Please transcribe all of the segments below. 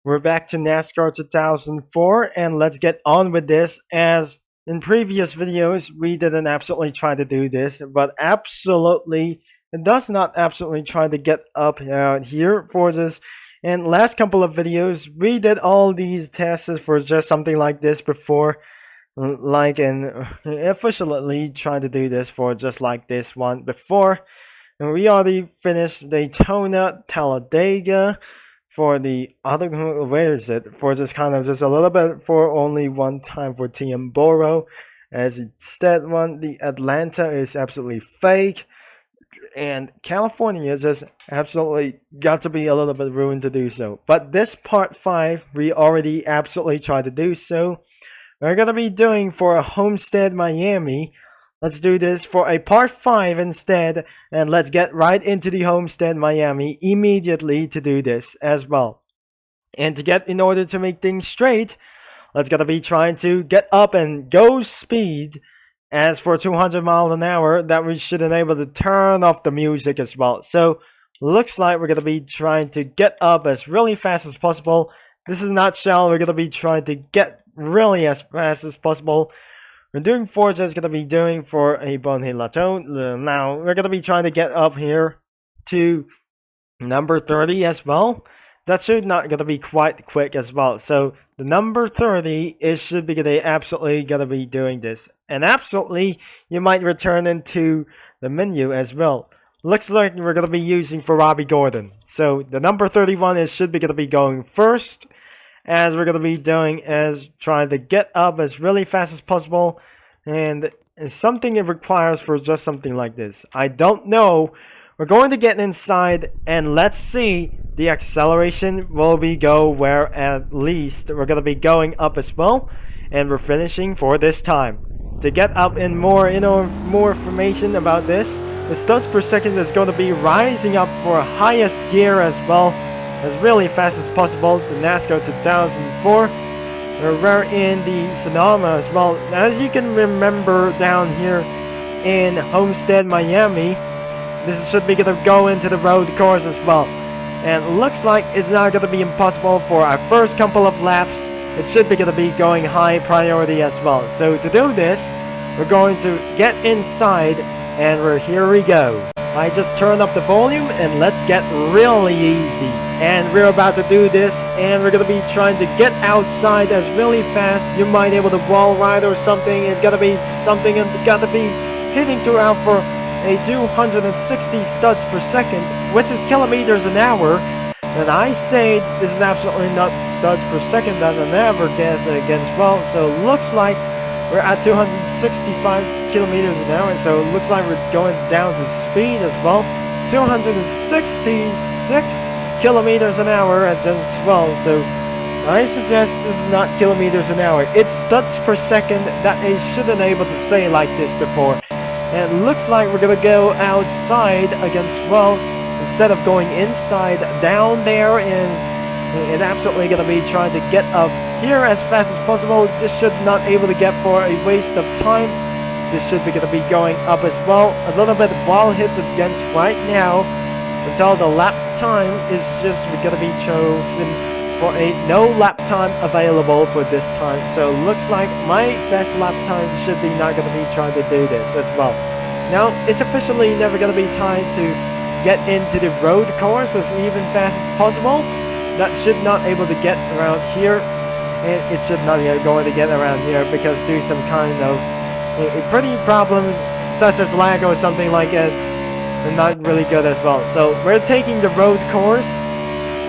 We're back to NASCAR 2004, and let's get on with this. As in previous videos, we didn't absolutely try to do this, but absolutely, it does not absolutely try to get up here for this. And last couple of videos, we did all these tests for just something like this before, like and officially trying to do this for just like this one before. And we already finished Daytona, Talladega. For the other, where is it? For just kind of just a little bit for only one time for TM Boro. As instead one, the Atlanta is absolutely fake. And California just absolutely got to be a little bit ruined to do so. But this part 5, we already absolutely tried to do so. We're going to be doing for a Homestead Miami. Let's do this for a part 5 instead, and let's get right into the Homestead Miami immediately to do this as well. And to get in order to make things straight, let's gotta be trying to get up and go speed. As for 200 miles an hour, that we should enable to turn off the music as well. So looks like we're gonna be trying to get up as really fast as possible. This is not shell. We're gonna be trying to get really as fast as possible. We're doing Forza is going to be doing for a Bonhit Lato. Now, we're going to be trying to get up here to number 30 as well. That should not going to be quite quick as well. So, the number 30, it should be absolutely going to be doing this. And absolutely, you might return into the menu as well. Looks like we're going to be using for Robbie Gordon. So, the number 31 is should be going to be going first. As we're going to be doing is trying to get up as really fast as possible, and it's something it requires for just something like this. I don't know. We're going to get inside and let's see. The acceleration will be go where at least we're going to be going up as well, and we're finishing for this time. To get up in more more information about this, the studs per second is going to be rising up for highest gear as well, as really fast as possible to NASCAR 2004. We're in the Sonoma as well. As you can remember down here in Homestead, Miami, this should be going to go into the road course as well. And it looks like it's not going to be impossible for our first couple of laps. It should be going to be going high priority as well. So to do this, we're going to get inside and here we go. I just turned up the volume and let's get really easy. And we're about to do this, and we're going to be trying to get outside as really fast. You might be able to wall ride or something. It's got to be something, and got to be hitting throughout for a 260 studs per second, which is kilometers an hour. And I say this is absolutely not studs per second. That's an average guess against well. So it looks like we're at 265 kilometers an hour. So it looks like we're going down to speed as well. 266 kilometers an hour at just well. So I suggest this is not kilometers an hour. It's studs per second that I should enable to say like this before. And it looks like we're gonna go outside against well instead of going inside down there, and it's absolutely gonna be trying to get up here as fast as possible. This should not able to get for a waste of time. This should be gonna be going up as well. A little bit wall hit against right now until the lap time is just gonna be chosen for a no lap time available for this time. So looks like my best lap time should be not gonna be trying to do this as well. Now it's officially never gonna be time to get into the road course as even fast as possible. That should not able to get around here, and it should not be going to get around here because do some kind of pretty problems such as lag or something like it. Not really good as well. So we're taking the road course,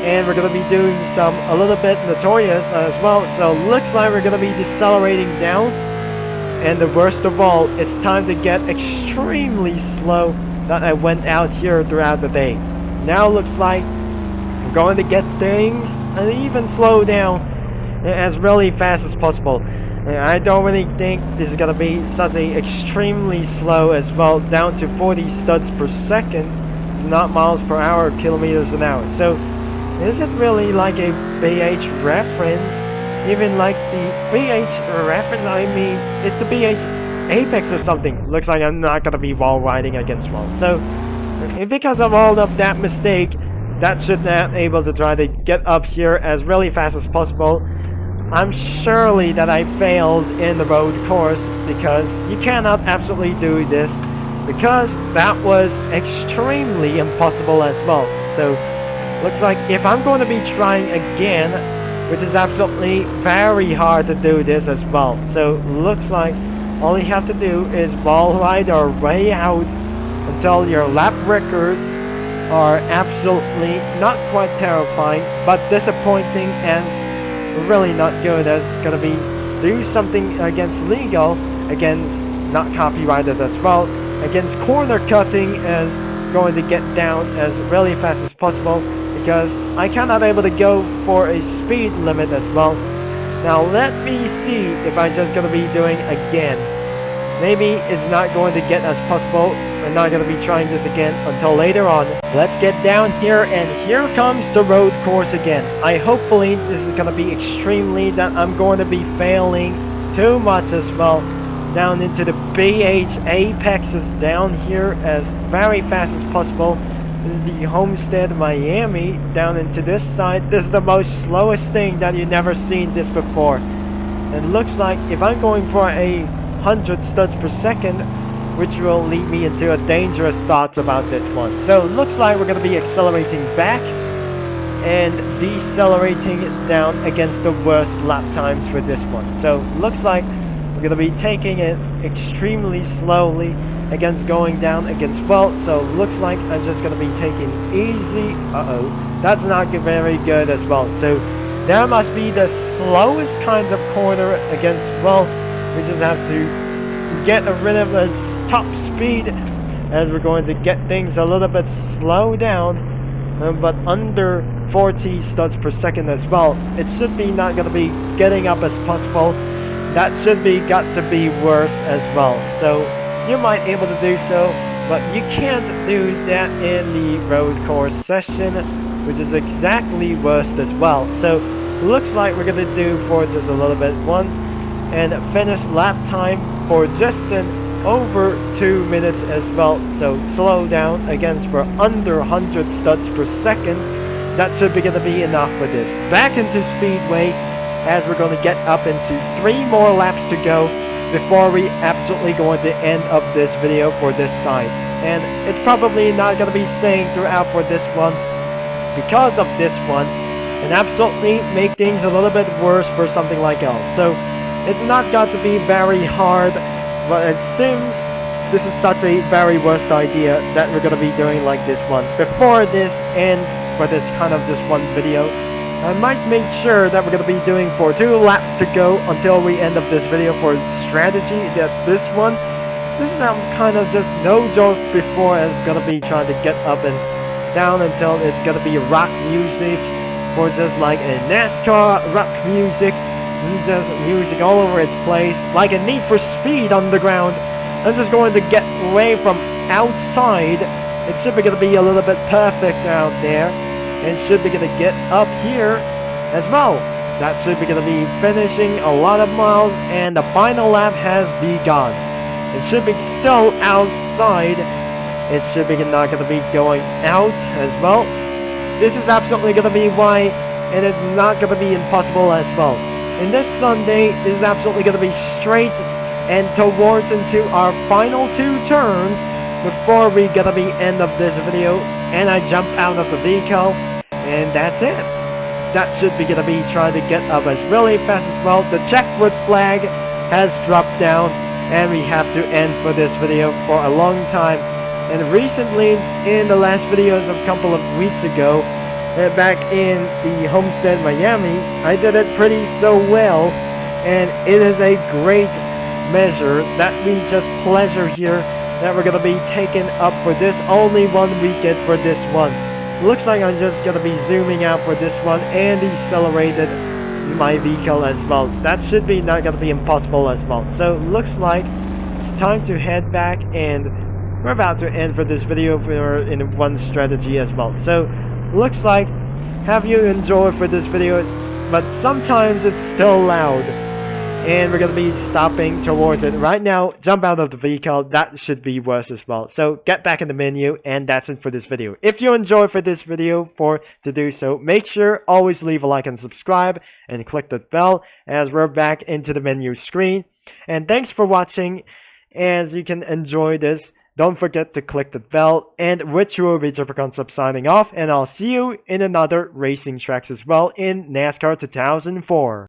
and we're going to be doing some a little bit notorious as well. So looks like we're going to be decelerating down, and the worst of all, it's time to get extremely slow that I went out here throughout the day. Now looks like we're going to get things and even slow down as really fast as possible. I don't really think this is going to be such a extremely slow as well, down to 40 studs per second. It's not miles per hour, kilometers an hour. So is it really like a BH reference? Even like the BH reference, I mean, it's the BH Apex or something. Looks like I'm not going to be wall riding against one. So because of all of that mistake, that should not able to try to get up here as really fast as possible. I'm surely that I failed in the road course, because you cannot absolutely do this, because that was extremely impossible as well. So looks like if I'm going to be trying again, which is absolutely very hard to do this as well. So looks like all you have to do is wall ride our way out until your lap records are absolutely not quite terrifying, but disappointing and really not good, as gonna be do something against legal, against not copyrighted as well, against corner cutting, as going to get down as really fast as possible, because I cannot able to go for a speed limit as well. Now let me see if I just gonna be doing again. Maybe it's not going to get as possible. We're not going to be trying this again until later on. Let's get down here, and here comes the road course again. Hopefully this is going to be extremely that I'm going to be failing too much as well. Down into the BH apexes down here as very fast as possible. This is the Homestead Miami down into this side. This is the most slowest thing that you've never seen this before. And looks like if I'm going for a 100 studs per second, which will lead me into a dangerous thoughts about this one. So it looks like we're going to be accelerating back and decelerating down against the worst lap times for this one. So looks like we're going to be taking it extremely slowly against going down against well. So looks like I'm just going to be taking easy. That's not very good as well. So that must be the slowest kinds of corner against well. We just have to get rid of the top speed, as we're going to get things a little bit slow down, but under 40 studs per second as well. It should be not going to be getting up as possible. That should be got to be worse as well. So you might able to do so, but you can't do that in the road course session, which is exactly worse as well. So looks like we're going to do for just a little bit and finish lap time for just over 2 minutes as well. So slow down against for under 100 studs per second. That should be going to be enough for this. Back into Speedway, as we're going to get up into 3 more laps to go before we absolutely going to end up this video for this side. And it's probably not going to be saying throughout for this one, because of this one, and absolutely make things a little bit worse for something like else. So it's not got to be very hard, but it seems this is such a very worst idea that we're going to be doing like this one. Before this end for this kind of just one video, I might make sure that we're going to be doing for 2 laps to go until we end up this video for strategy. That this is kind of just no joke before, as going to be trying to get up and down until it's going to be rock music, or just like a NASCAR rock music. Just music all over its place, like a Need for Speed underground. I'm just going to get away from outside. It should be going to be a little bit perfect out there, and should be going to get up here as well. That should be going to be finishing a lot of miles, and the final lap has begun. It should be still outside. It should be not going to be going out as well. This is absolutely going to be why, and it's not going to be impossible as well. And this Sunday is absolutely going to be straight and towards into our final 2 turns before we going to be end of this video, and I jump out of the vehicle, and that's it. That should be going to be trying to get up as really fast as well. The checkwood flag has dropped down, and we have to end for this video for a long time. And recently, in the last videos of a couple of weeks ago, back in the Homestead Miami, I did it pretty so well, and it is a great measure that we just pleasure here that we're going to be taken up for this only one weekend for this one. Looks like I'm just going to be zooming out for this one and decelerated my vehicle as well. That should be not going to be impossible as well. So looks like it's time to head back, and we're about to end for this video for in one strategy as well. So looks like have you enjoyed for this video, but sometimes it's still loud, and we're going to be stopping towards it right now. Jump out of the vehicle. That should be worse as well. So get back in the menu, and that's it for this video. If you enjoyed for this video, to do so, make sure always leave a like and subscribe and click the bell as we're back into the menu screen. And thanks for watching. As you can enjoy this, don't forget to click the bell. And with your Rachel Concept signing off, and I'll see you in another racing tracks as well in NASCAR 2004.